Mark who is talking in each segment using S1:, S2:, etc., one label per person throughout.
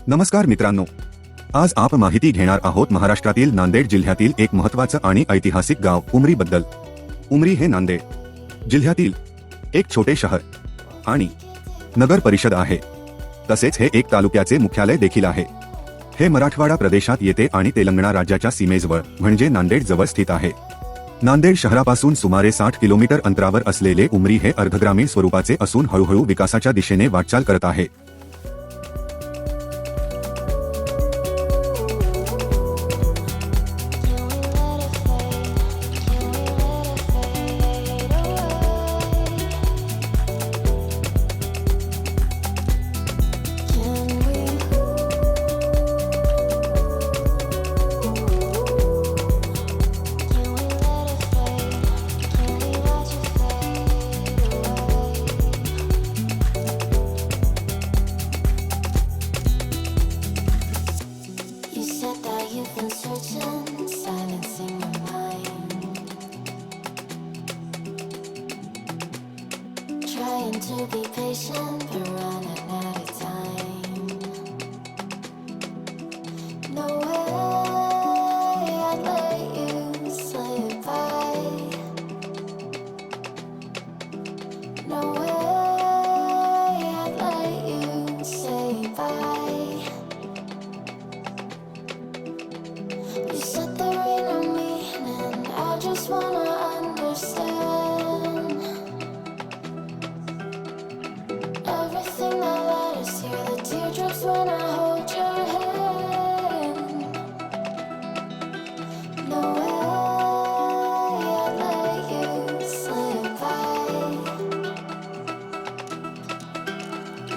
S1: नमस्कार मित्रांनो, आज आपण माहिती घेणार आहोत महाराष्ट्रातील नांदेड जिल्ह्यातील एक महत्त्वाचं आणि ऐतिहासिक गाव उमरी बद्दल। उमरी हे नांदेड जिल्ह्यातील एक छोटे शहर आणि नगर परिषद आहे। तसेच हे एक तालुक्याचे मुख्यालय देखील आहे। हे मराठवाडा प्रदेशात येते आणि तेलंगणा राज्याच्या सीमेजवळ म्हणजे नांदेड जवळ स्थित आहे। नांदेड शहरापासून सुमारे 60 किलोमीटर अंतरावर असलेले उमरी हे अर्धग्रामीण स्वरूपाचे असून हळूहळू विकासाच्या दिशेने वाटचाल करत आहे।
S2: Trying to be patient, but running out of time. No way I'd let you slip by. No way I'd let you say bye. You said there ain't no meaning, I just wanna understand. Everything that led us here, the teardrops when I hold your hand. No way I'd let you slip by.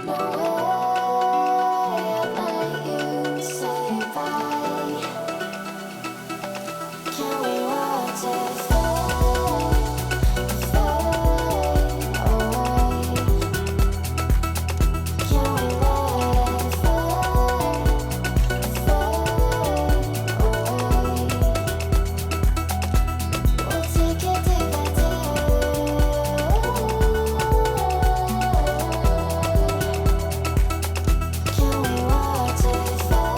S2: No way I'd let you say bye. Can we watch it fade away? Can we let it fade away? We'll take it day by day. Can we watch it fade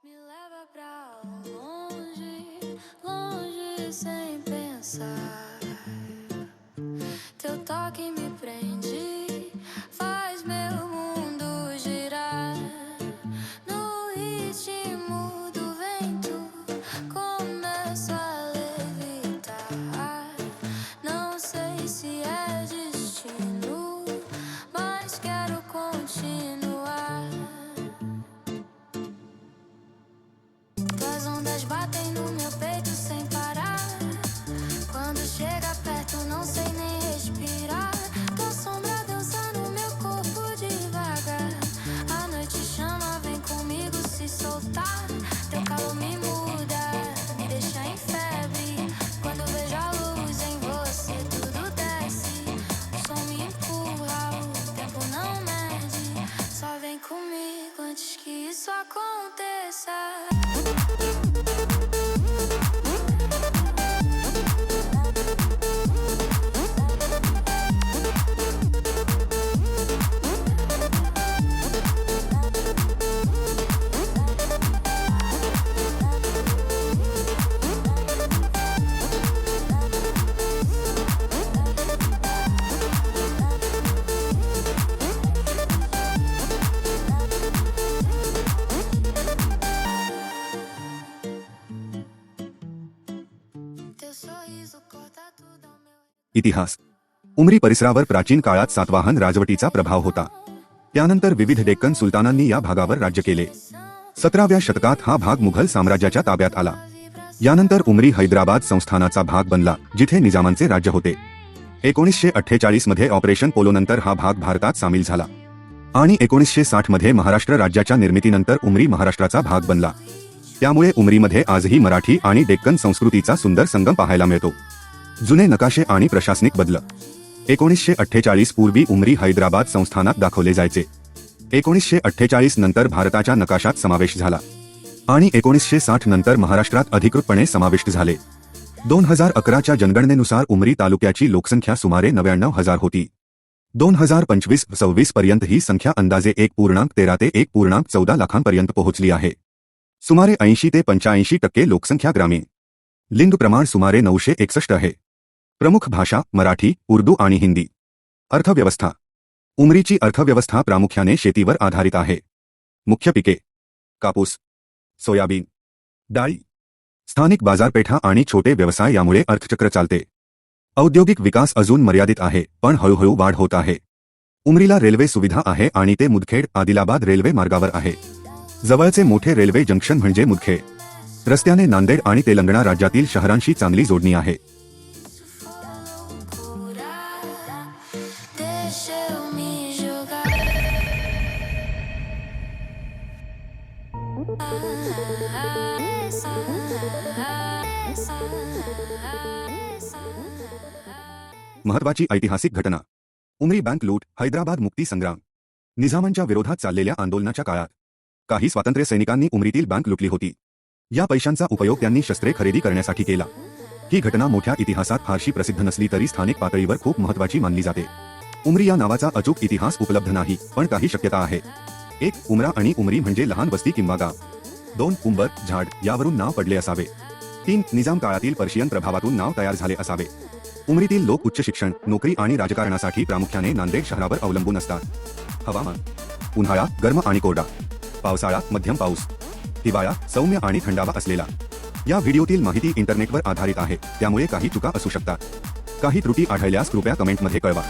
S2: Me leva pra longe, longe sem pensar. Teu toque me prende, faz meu mundo girar. No ritmo do vento, começo a levitar. Não sei se é destino, mas quero continuar. Tuas ondas batem no meu peito sem parar. Quando chega perto não sei nem respirar. Tua sombra dança no meu corpo devagar. A noite chama, vem comigo se soltar. Teu calor me muda, me deixa em febre. Quando vejo a luz em você tudo desce. O som me empurra, o tempo não mede. Só vem comigo antes que isso aconteça.
S1: इतिहास। उमरी परिसरावर प्राचीन काळात सातवाहन राजवटीचा प्रभाव होता। त्यानंतर विविध डेक्कन सुलतानांनी या भागावर राज्य केले. 17व्या शतकात हा भाग मुघल साम्राज्याच्या ताब्यात आला. यानंतर उमरी हैदराबाद संस्थानाचा भाग बनला, जिथे निजामांचे राज्य होते. 1948 मध्ये ऑपरेशन पोलोनंतर हा भाग भारतात सामील झाला आणि 1960 मध्ये महाराष्ट्र राज्याच्या निर्मितीनंतर उमरी महाराष्ट्राचा भाग बनला. त्यामुळे उमरीमध्ये आजही मराठी आणि डेक्कन संस्कृतीचा सुंदर संगम पाहायला मिळतो. जुने नकाशे आणि प्रशासनिक बदल. 1948 पूर्वी उमरी हैदराबाद संस्थानात दाखवले जायचे. 1948 नंतर भारताच्या नकाशात समावेश झाला आणि 1960 नंतर महाराष्ट्रात अधिकृतपणे समाविष्ट झाले. 2011च्या जनगणनेनुसार उमरी तालुक्याची लोकसंख्या सुमारे 99,000 होती. 2025-26 पर्यंत ही संख्या अंदाजे 1.13 ते 1.14 लाखांपर्यंत पोहोचली आहे. सुमारे 80 ते 85% लोकसंख्या ग्रामीण. लिंग प्रमाण सुमारे 961 आहे. प्रमुख भाषा मराठी, उर्दू आणि हिंदी. अर्थव्यवस्था. उमरीची अर्थव्यवस्था प्रामुख्याने शेतीवर आधारित आहे. मुख्य पिके कापूस, सोयाबीन, डाळी, स्थानिक बाजारपेठा आणि छोटे व्यवसाय यामुळे अर्थचक्र चालते. औद्योगिक विकास अजून मर्यादित आहे, पण हळूहळू वाढ होत आहे. उमरीला रेल्वे सुविधा आहे आणि ते मुदखेड आदिलाबाद रेल्वे मार्गावर आहे. जवळचे मोठे रेल्वे जंक्शन म्हणजे मुदखेड. रस्त्याने नांदेड आणि तेलंगणा राज्यातील शहरांशी चांगली जोडणी आहे. महत्वाची ऐतिहासिक घटना. उमरी बँक लूट. हैदराबाद मुक्ती संग्राम. निजामांच्या विरोधात चाललेल्या आंदोलनाच्या काळात काही स्वातंत्र्य सैनिकांनी उमरीतील बँक लुटली होती. या पैशांचा उपयोग त्यांनी शस्त्रे खरेदी करण्यासाठी केला. ही घटना मोठ्या इतिहासात फारशी प्रसिद्ध नसली तरी स्थानिक पातळीवर खूप महत्वाची मानली जाते. उमरी या नावाचा अचूक इतिहास उपलब्ध नाही, पण काही शक्यता आहे. 1. उमरा आणि उमरी म्हणजे लहान वस्ती किंवा गाव. 2. उंबर झाड यावरून नाव पडले असावे. 3. निजाम काळातील पर्शियन प्रभावातून नाव तयार झाले असावे. उमरीतील लोक उच्च शिक्षण, नोकरी आणि राजकारणासाठी प्रामुख्याने नांदेड शहरावर अवलंबून असतात. हवामान. उन्हाळा गरम आणि कोरडा. पावसाळा मध्यम पाऊस. हिवाळा सौम्य आणि थंडावा असलेला. या व्हिडिओतील माहिती इंटरनेटवर आधारित आहे, त्यामुळे काही चुका असू शकतात. काही त्रुटी आढळल्यास कृपया कमेंटमध्ये कळवा.